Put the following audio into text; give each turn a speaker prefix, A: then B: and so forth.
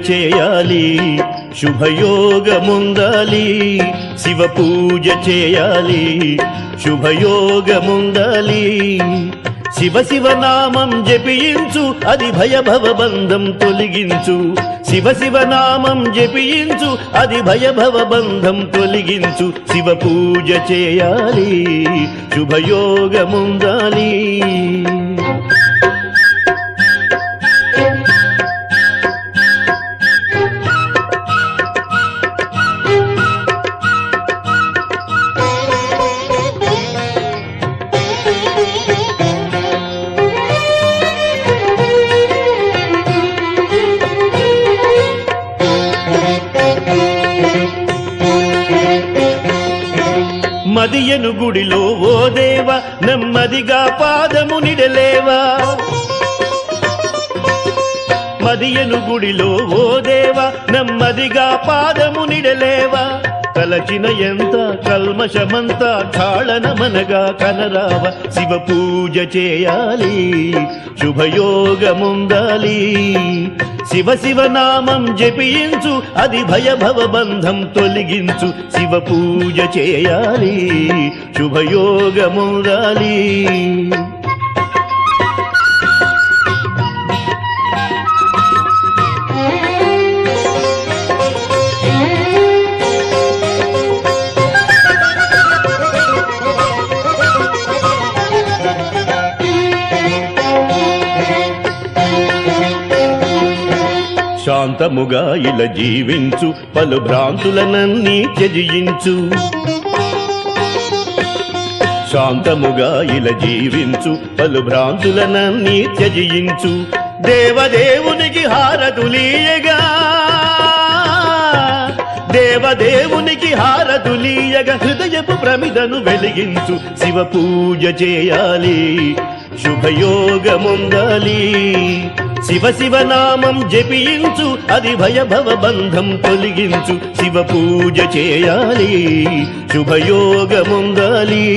A: చేయాలి, శుభయోగముందాలి. శివ పూజ చేయాలి, శుభయోగముందాలి. శివ శివ నామం జపించు, అది భయభవ బంధం తొలగించు. శివ శివ నామం జపించు, అది భయభవ బంధం తొలగించు. శివ పూజ చేయాలి, శుభయోగముందాలి. మదియను గుడిలో ఓ దేవ, నెమ్మదిగా పాదము నిడలేవా. మదియను గుడిలో ఓ దేవ, నెమ్మదిగా పాదము నిడలేవా. తలచిన ఎంత కల్మషమంతా క్షాళనమనగా కనరావ. శివ పూజ చేయాలి, శుభయోగముందాలి. శివ శివ నామం జపించు, అది భయభవ బంధం తొలగించు. శివ పూజ చేయాలి, శుభయోగముందాలి. శాంతముగా ఇలా జీవించు, పలు భ్రాంతులనన్నీ త్యజించు. శాంతముగా ఇలా జీవించు, పలు భ్రాంతులనన్నీ త్యజించు. దేవదేవునికి హారతులీయగా, దేవదేవునికి హారతులీయగా హృదయపు ప్రమిదను వెలిగించు. శివ పూజ చేయాలి, శుభయోగముందాలి. శివ శివ నామం జపించు, అది భయభవ బంధం తొలగించు. శివ పూజ చేయాలి, శుభయోగముందాలి.